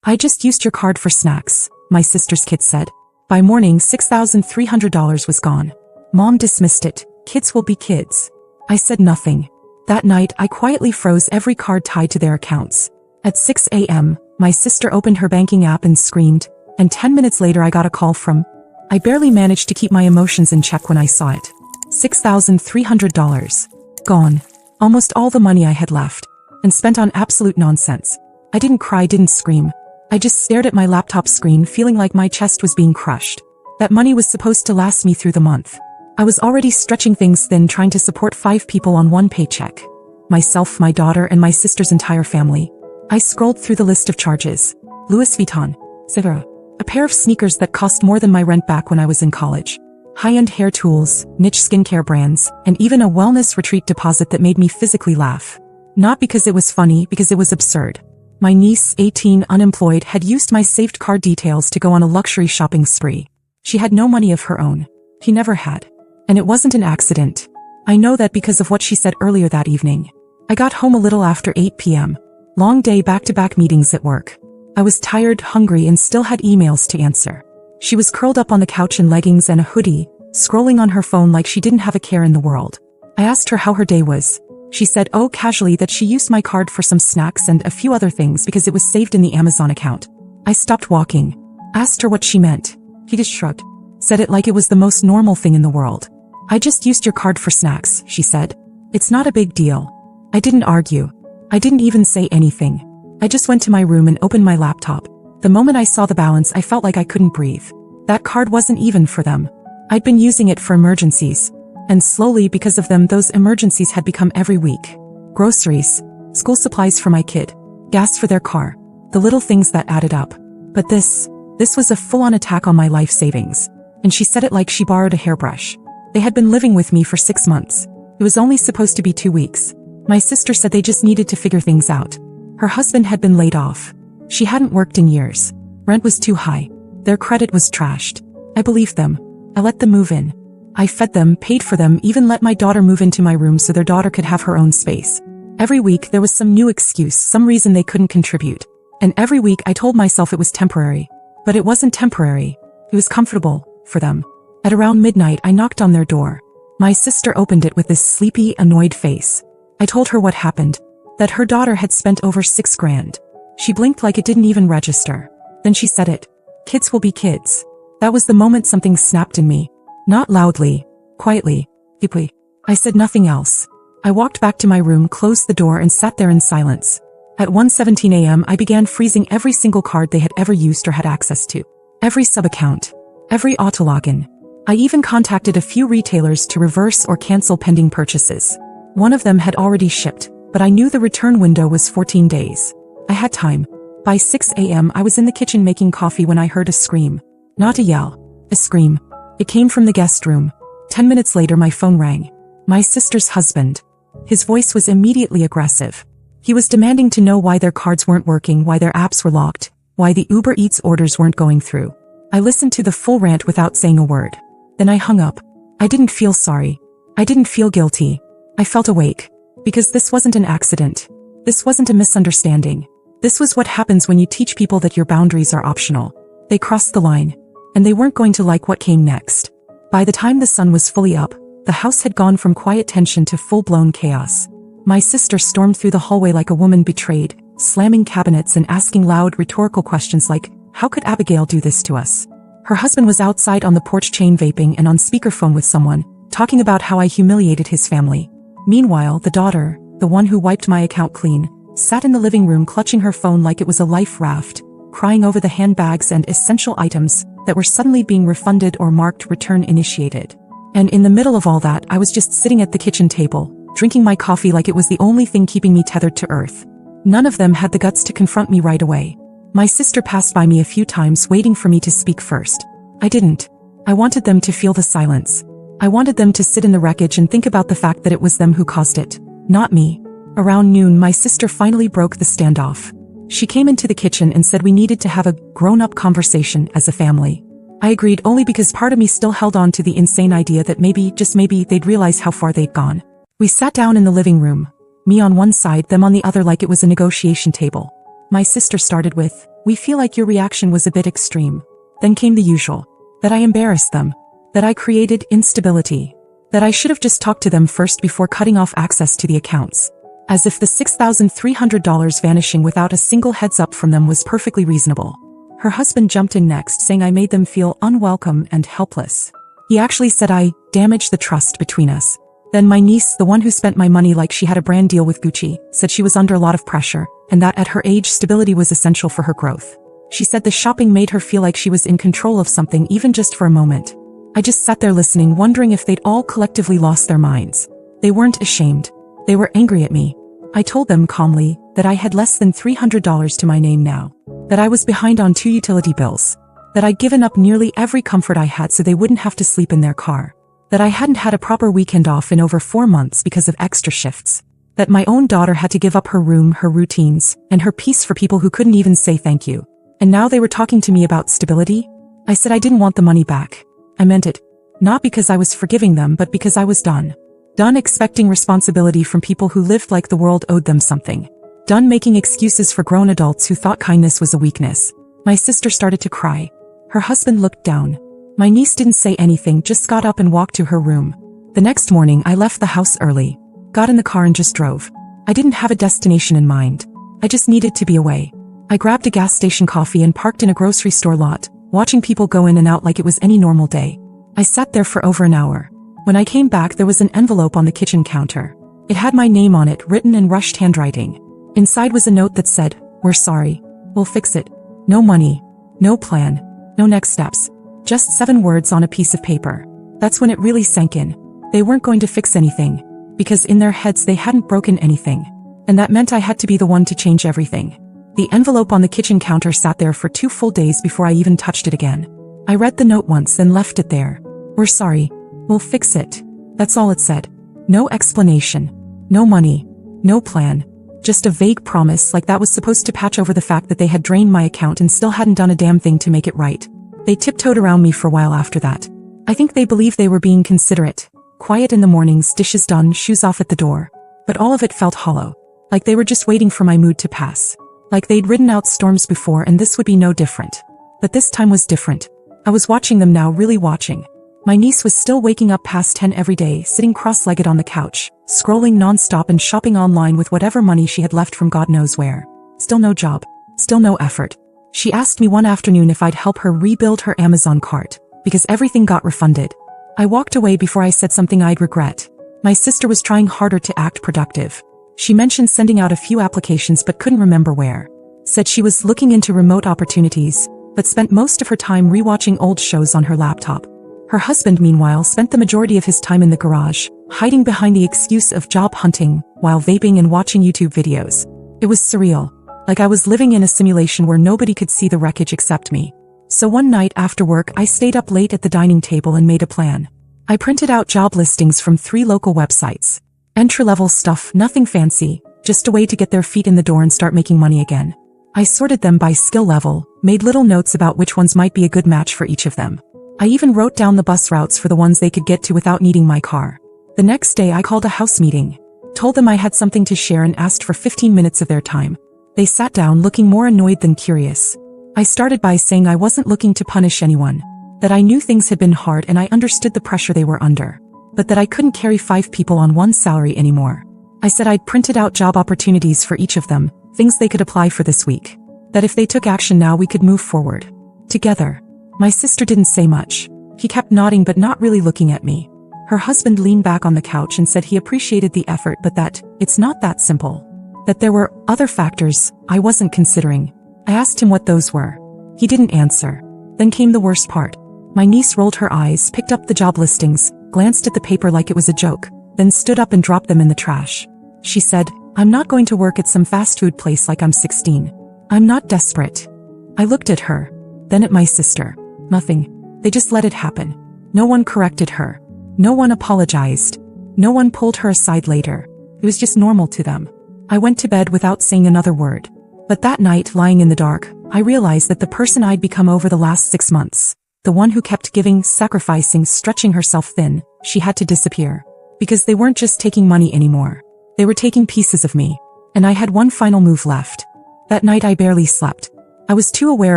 I just used your card for snacks, my sister's kid said. By morning, $6,300 was gone. Mom dismissed it. Kids will be kids. I said nothing. That night, I quietly froze every card tied to their accounts. At 6 a.m., my sister opened her banking app and screamed, and 10 minutes later I got a call from. I barely managed to keep my emotions in check when I saw it. $6,300. Gone. Almost all the money I had left. And spent on absolute nonsense. I didn't cry, didn't scream. I just stared at my laptop screen feeling like my chest was being crushed. That money was supposed to last me through the month. I was already stretching things thin trying to support 5 people on one paycheck. Myself, my daughter, and my sister's entire family. I scrolled through the list of charges. Louis Vuitton. Zara. A pair of sneakers that cost more than my rent back when I was in college. High-end hair tools, niche skincare brands, and even a wellness retreat deposit that made me physically laugh. Not because it was funny, because it was absurd. My niece, 18, unemployed, had used my saved card details to go on a luxury shopping spree. She had no money of her own. He never had. And it wasn't an accident. I know that because of what she said earlier that evening. I got home a little after 8 p.m. Long day, back-to-back meetings at work. I was tired, hungry, and still had emails to answer. She was curled up on the couch in leggings and a hoodie, scrolling on her phone like she didn't have a care in the world. I asked her how her day was. She said, casually, that she used my card for some snacks and a few other things because it was saved in the Amazon account. I stopped walking. Asked her what she meant. She just shrugged. Said it like it was the most normal thing in the world. I just used your card for snacks, she said. It's not a big deal. I didn't argue. I didn't even say anything. I just went to my room and opened my laptop. The moment I saw the balance, I felt like I couldn't breathe. That card wasn't even for them. I'd been using it for emergencies. And slowly, because of them, those emergencies had become every week. Groceries, school supplies for my kid, gas for their car, the little things that added up. But this was a full-on attack on my life savings. And she said it like she borrowed a hairbrush. They had been living with me for 6 months. It was only supposed to be 2 weeks. My sister said they just needed to figure things out. Her husband had been laid off. She hadn't worked in years. Rent was too high. Their credit was trashed. I believed them. I let them move in. I fed them, paid for them, even let my daughter move into my room so their daughter could have her own space. Every week there was some new excuse, some reason they couldn't contribute. And every week I told myself it was temporary. But it wasn't temporary. It was comfortable, for them. At around midnight I knocked on their door. My sister opened it with this sleepy, annoyed face. I told her what happened. That her daughter had spent over $6,000. She blinked like it didn't even register. Then she said it. Kids will be kids. That was the moment something snapped in me. Not loudly, quietly, deeply. I said nothing else. I walked back to my room, closed the door, and sat there in silence. At 1:17 a.m. I began freezing every single card they had ever used or had access to. Every sub-account. Every auto-login. I even contacted a few retailers to reverse or cancel pending purchases. One of them had already shipped, but I knew the return window was 14 days. I had time. By 6 a.m. I was in the kitchen making coffee when I heard a scream. Not a yell. A scream. It came from the guest room. 10 minutes later my phone rang. My sister's husband. His voice was immediately aggressive. He was demanding to know why their cards weren't working, why their apps were locked, why the Uber Eats orders weren't going through. I listened to the full rant without saying a word. Then I hung up. I didn't feel sorry. I didn't feel guilty. I felt awake. Because this wasn't an accident. This wasn't a misunderstanding. This was what happens when you teach people that your boundaries are optional. They crossed the line. And they weren't going to like what came next. By the time the sun was fully up, the house had gone from quiet tension to full-blown chaos. My sister stormed through the hallway like a woman betrayed, slamming cabinets and asking loud rhetorical questions like, how could Abigail do this to us? Her husband was outside on the porch chain vaping and on speakerphone with someone, talking about how I humiliated his family. Meanwhile, the daughter, the one who wiped my account clean, sat in the living room clutching her phone like it was a life raft, crying over the handbags and essential items that were suddenly being refunded or marked return initiated. And in the middle of all that, I was just sitting at the kitchen table, drinking my coffee like it was the only thing keeping me tethered to earth. None of them had the guts to confront me right away. My sister passed by me a few times waiting for me to speak first. I didn't. I wanted them to feel the silence. I wanted them to sit in the wreckage and think about the fact that it was them who caused it, not me. Around noon, my sister finally broke the standoff. She came into the kitchen and said we needed to have a grown-up conversation as a family. I agreed only because part of me still held on to the insane idea that maybe, just maybe, they'd realize how far they'd gone. We sat down in the living room. Me on one side, them on the other like it was a negotiation table. My sister started with, "We feel like your reaction was a bit extreme." Then came the usual. That I embarrassed them. That I created instability. That I should have just talked to them first before cutting off access to the accounts. As if the $6,300 vanishing without a single heads up from them was perfectly reasonable. Her husband jumped in next, saying I made them feel unwelcome and helpless. He actually said I damaged the trust between us. Then my niece, the one who spent my money like she had a brand deal with Gucci, said she was under a lot of pressure, and that at her age stability was essential for her growth. She said the shopping made her feel like she was in control of something even just for a moment. I just sat there listening, wondering if they'd all collectively lost their minds. They weren't ashamed. They were angry at me. I told them calmly that I had less than $300 to my name now. That I was behind on 2 utility bills. That I'd given up nearly every comfort I had so they wouldn't have to sleep in their car. That I hadn't had a proper weekend off in over 4 months because of extra shifts. That my own daughter had to give up her room, her routines, and her peace for people who couldn't even say thank you. And now they were talking to me about stability? I said I didn't want the money back. I meant it. Not because I was forgiving them, but because I was done. Done expecting responsibility from people who lived like the world owed them something. Done making excuses for grown adults who thought kindness was a weakness. My sister started to cry. Her husband looked down. My niece didn't say anything, just got up and walked to her room. The next morning I left the house early. Got in the car and just drove. I didn't have a destination in mind. I just needed to be away. I grabbed a gas station coffee and parked in a grocery store lot, watching people go in and out like it was any normal day. I sat there for over an hour. When I came back, there was an envelope on the kitchen counter. It had my name on it, written in rushed handwriting. Inside was a note that said, "We're sorry. We'll fix it." No money. No plan. No next steps. Just 7 words on a piece of paper. That's when it really sank in. They weren't going to fix anything. Because in their heads they hadn't broken anything. And that meant I had to be the one to change everything. The envelope on the kitchen counter sat there for 2 full days before I even touched it again. I read the note once and left it there. "We're sorry. We'll fix it." That's all it said. No explanation. No money. No plan. Just a vague promise, like that was supposed to patch over the fact that they had drained my account and still hadn't done a damn thing to make it right. They tiptoed around me for a while after that. I think they believed they were being considerate. Quiet in the mornings, dishes done, shoes off at the door. But all of it felt hollow. Like they were just waiting for my mood to pass. Like they'd ridden out storms before and this would be no different. But this time was different. I was watching them now, really watching. My niece was still waking up past 10 every day, sitting cross-legged on the couch, scrolling non-stop and shopping online with whatever money she had left from God knows where. Still no job. Still no effort. She asked me one afternoon if I'd help her rebuild her Amazon cart, because everything got refunded. I walked away before I said something I'd regret. My sister was trying harder to act productive. She mentioned sending out a few applications but couldn't remember where. Said she was looking into remote opportunities, but spent most of her time rewatching old shows on her laptop. Her husband, meanwhile, spent the majority of his time in the garage, hiding behind the excuse of job hunting, while vaping and watching YouTube videos. It was surreal. Like I was living in a simulation where nobody could see the wreckage except me. So one night after work, I stayed up late at the dining table and made a plan. I printed out job listings from 3 local websites. Entry-level stuff, nothing fancy, just a way to get their feet in the door and start making money again. I sorted them by skill level, made little notes about which ones might be a good match for each of them. I even wrote down the bus routes for the ones they could get to without needing my car. The next day I called a house meeting. Told them I had something to share and asked for 15 minutes of their time. They sat down looking more annoyed than curious. I started by saying I wasn't looking to punish anyone. That I knew things had been hard and I understood the pressure they were under. But that I couldn't carry 5 people on one salary anymore. I said I'd printed out job opportunities for each of them, things they could apply for this week. That if they took action now we could move forward. Together. My sister didn't say much. He kept nodding but not really looking at me. Her husband leaned back on the couch and said he appreciated the effort but that it's not that simple. That there were other factors I wasn't considering. I asked him what those were. He didn't answer. Then came the worst part. My niece rolled her eyes, picked up the job listings, glanced at the paper like it was a joke, then stood up and dropped them in the trash. She said, "I'm not going to work at some fast food place like I'm 16. I'm not desperate." I looked at her, then at my sister. Nothing. They just let it happen. No one corrected her. No one apologized. No one pulled her aside later. It was just normal to them. I went to bed without saying another word. But that night, lying in the dark, I realized that the person I'd become over the last 6 months, the one who kept giving, sacrificing, stretching herself thin, she had to disappear. Because they weren't just taking money anymore. They were taking pieces of me. And I had one final move left. That night I barely slept. I was too aware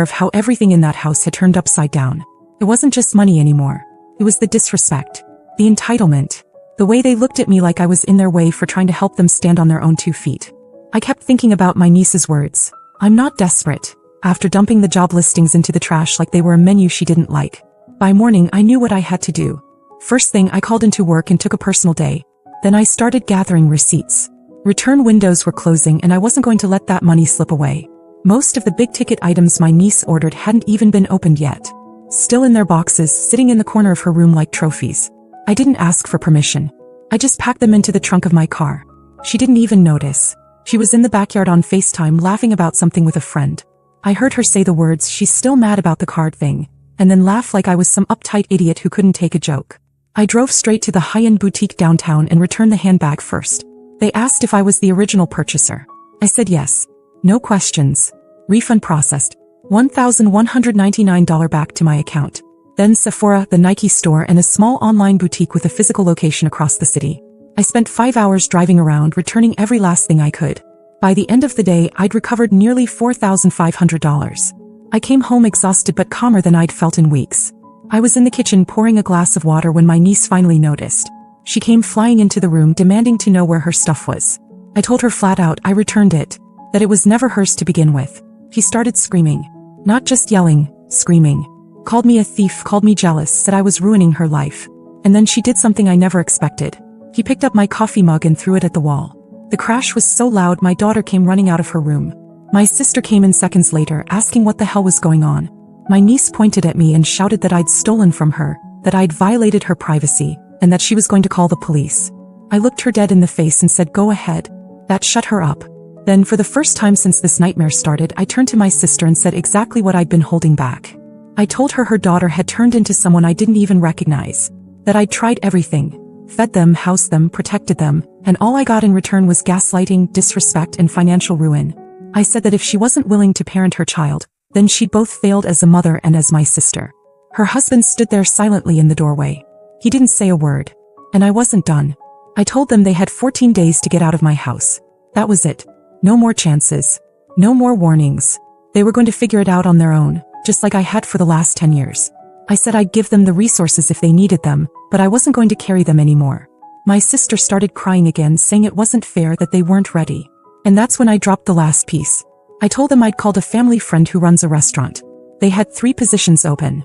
of how everything in that house had turned upside down. It wasn't just money anymore. It was the disrespect, the entitlement, the way they looked at me like I was in their way for trying to help them stand on their own 2 feet. I kept thinking about my niece's words. I'm not desperate. After dumping the job listings into the trash like they were a menu she didn't like. By morning, I knew what I had to do. First thing, I called into work and took a personal day. Then I started gathering receipts. Return windows were closing and I wasn't going to let that money slip away. Most of the big-ticket items my niece ordered hadn't even been opened yet. Still in their boxes, sitting in the corner of her room like trophies. I didn't ask for permission. I just packed them into the trunk of my car. She didn't even notice. She was in the backyard on FaceTime laughing about something with a friend. I heard her say the words, "She's still mad about the card thing," and then laugh like I was some uptight idiot who couldn't take a joke. I drove straight to the high-end boutique downtown and returned the handbag first. They asked if I was the original purchaser. I said yes. No questions. Refund processed. $1,199 back to my account. Then Sephora, the Nike store, and a small online boutique with a physical location across the city. I spent 5 hours driving around, returning every last thing I could. By the end of the day, I'd recovered nearly $4,500. I came home exhausted but calmer than I'd felt in weeks. I was in the kitchen pouring a glass of water when my niece finally noticed. She came flying into the room demanding to know where her stuff was. I told her flat out I returned it, that it was never hers to begin with. She started screaming. Not just yelling, screaming. Called me a thief, called me jealous, said I was ruining her life. And then she did something I never expected. She picked up my coffee mug and threw it at the wall. The crash was so loud my daughter came running out of her room. My sister came in seconds later, asking what the hell was going on. My niece pointed at me and shouted that I'd stolen from her, that I'd violated her privacy, and that she was going to call the police. I looked her dead in the face and said, "Go ahead." That shut her up. Then, for the first time since this nightmare started, I turned to my sister and said exactly what I'd been holding back. I told her her daughter had turned into someone I didn't even recognize. That I'd tried everything. Fed them, housed them, protected them, and all I got in return was gaslighting, disrespect, and financial ruin. I said that if she wasn't willing to parent her child, then she'd both failed as a mother and as my sister. Her husband stood there silently in the doorway. He didn't say a word. And I wasn't done. I told them they had 14 days to get out of my house. That was it. No more chances. No more warnings. They were going to figure it out on their own, just like I had for the last 10 years. I said I'd give them the resources if they needed them, but I wasn't going to carry them anymore. My sister started crying again, saying it wasn't fair, that they weren't ready. And that's when I dropped the last piece. I told them I'd called a family friend who runs a restaurant. They had 3 positions open.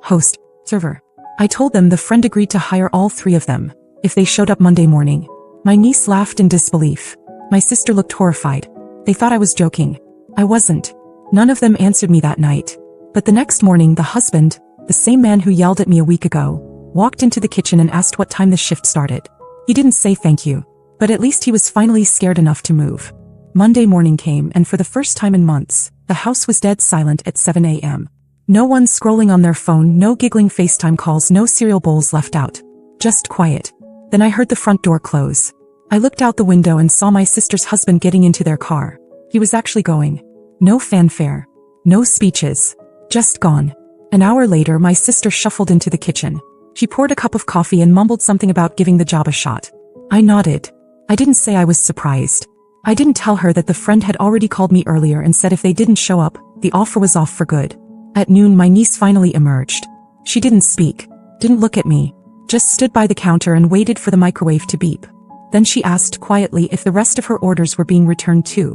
Host, server. I told them the friend agreed to hire all 3 of them, if they showed up Monday morning. My niece laughed in disbelief. My sister looked horrified. They thought I was joking. I wasn't. None of them answered me that night. But the next morning, the husband, the same man who yelled at me a week ago, walked into the kitchen and asked what time the shift started. He didn't say thank you, but at least he was finally scared enough to move. Monday morning came, and for the first time in months, the house was dead silent at 7 a.m. No one scrolling on their phone, no giggling FaceTime calls, no cereal bowls left out. Just quiet. Then I heard the front door close. I looked out the window and saw my sister's husband getting into their car. He was actually going. No fanfare. No speeches. Just gone. An hour later, my sister shuffled into the kitchen. She poured a cup of coffee and mumbled something about giving the job a shot. I nodded. I didn't say I was surprised. I didn't tell her that the friend had already called me earlier and said if they didn't show up, the offer was off for good. At noon, my niece finally emerged. She didn't speak, didn't look at me, just stood by the counter and waited for the microwave to beep. Then she asked quietly if the rest of her orders were being returned too.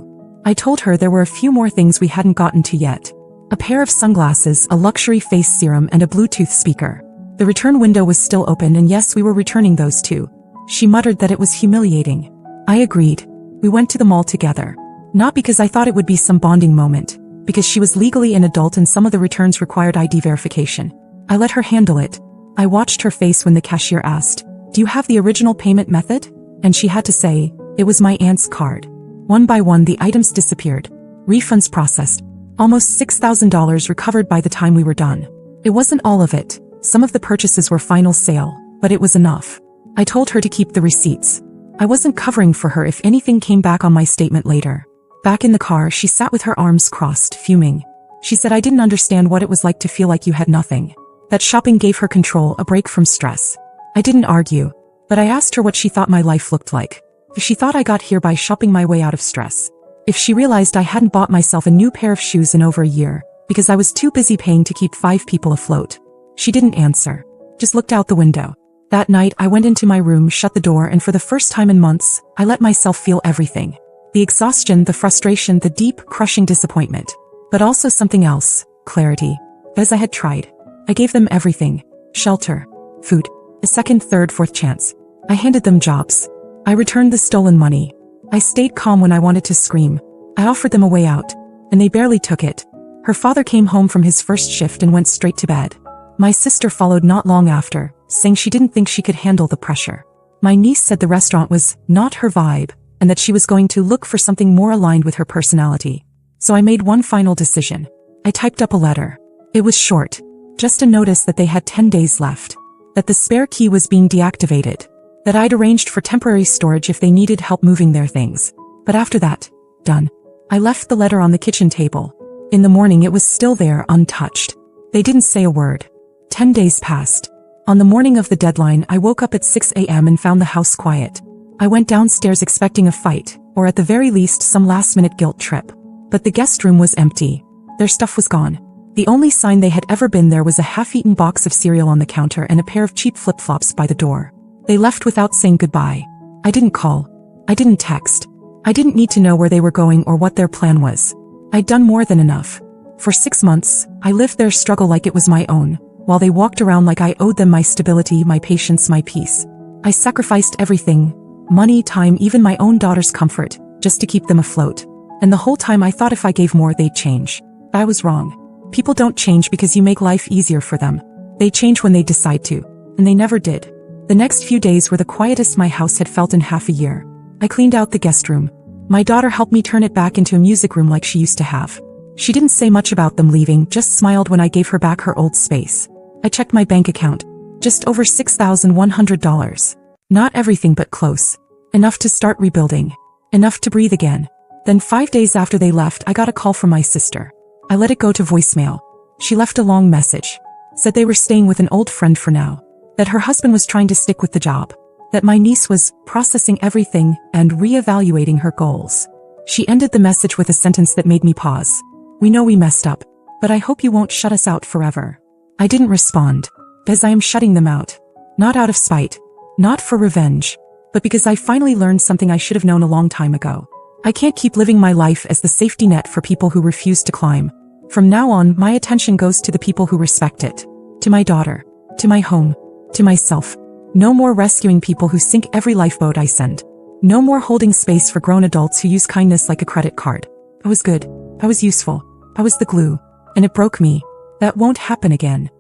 I told her there were a few more things we hadn't gotten to yet. A pair of sunglasses, a luxury face serum, and a Bluetooth speaker. The return window was still open, and yes, we were returning those too. She muttered that it was humiliating. I agreed. We went to the mall together. Not because I thought it would be some bonding moment, because she was legally an adult and some of the returns required ID verification. I let her handle it. I watched her face when the cashier asked, "Do you have the original payment method?" And she had to say, "It was my aunt's card." One by one, the items disappeared. Refunds processed. Almost $6,000 recovered by the time we were done. It wasn't all of it. Some of the purchases were final sale, but it was enough. I told her to keep the receipts. I wasn't covering for her if anything came back on my statement later. Back in the car, she sat with her arms crossed, fuming. She said I didn't understand what it was like to feel like you had nothing. That shopping gave her control, a break from stress. I didn't argue, but I asked her what she thought my life looked like. She thought I got here by shopping my way out of stress. If she realized I hadn't bought myself a new pair of shoes in over a year, because I was too busy paying to keep 5 people afloat. She didn't answer. Just looked out the window. That night, I went into my room, shut the door, and for the first time in months, I let myself feel everything. The exhaustion, the frustration, the deep, crushing disappointment. But also something else, clarity. As I had tried. I gave them everything. Shelter. Food. A second, third, fourth chance. I handed them jobs. I returned the stolen money. I stayed calm when I wanted to scream. I offered them a way out. And they barely took it. Her father came home from his first shift and went straight to bed. My sister followed not long after, saying she didn't think she could handle the pressure. My niece said the restaurant was not her vibe, and that she was going to look for something more aligned with her personality. So I made one final decision. I typed up a letter. It was short. Just a notice that they had 10 days left. That the spare key was being deactivated. That I'd arranged for temporary storage if they needed help moving their things. But after that, done. I left the letter on the kitchen table. In the morning it was still there, untouched. They didn't say a word. 10 days passed. On the morning of the deadline, I woke up at 6 a.m. and found the house quiet. I went downstairs expecting a fight, or at the very least some last-minute guilt trip. But the guest room was empty. Their stuff was gone. The only sign they had ever been there was a half-eaten box of cereal on the counter and a pair of cheap flip-flops by the door. They left without saying goodbye. I didn't call. I didn't text. I didn't need to know where they were going or what their plan was. I'd done more than enough. For 6 months, I lived their struggle like it was my own, while they walked around like I owed them my stability, my patience, my peace. I sacrificed everything, money, time, even my own daughter's comfort, just to keep them afloat. And the whole time I thought if I gave more they'd change. I was wrong. People don't change because you make life easier for them. They change when they decide to. And they never did. The next few days were the quietest my house had felt in half a year. I cleaned out the guest room. My daughter helped me turn it back into a music room like she used to have. She didn't say much about them leaving, just smiled when I gave her back her old space. I checked my bank account. Just over $6,100. Not everything but close. Enough to start rebuilding. Enough to breathe again. Then 5 days after they left, I got a call from my sister. I let it go to voicemail. She left a long message. Said they were staying with an old friend for now. That her husband was trying to stick with the job. That my niece was processing everything and reevaluating her goals. She ended the message with a sentence that made me pause. We know we messed up, but I hope you won't shut us out forever. I didn't respond, because I am shutting them out. Not out of spite. Not for revenge. But because I finally learned something I should have known a long time ago. I can't keep living my life as the safety net for people who refuse to climb. From now on, my attention goes to the people who respect it. To my daughter. To my home. To myself. No more rescuing people who sink every lifeboat I send. No more holding space for grown adults who use kindness like a credit card. I was good. I was useful. I was the glue. And it broke me. That won't happen again.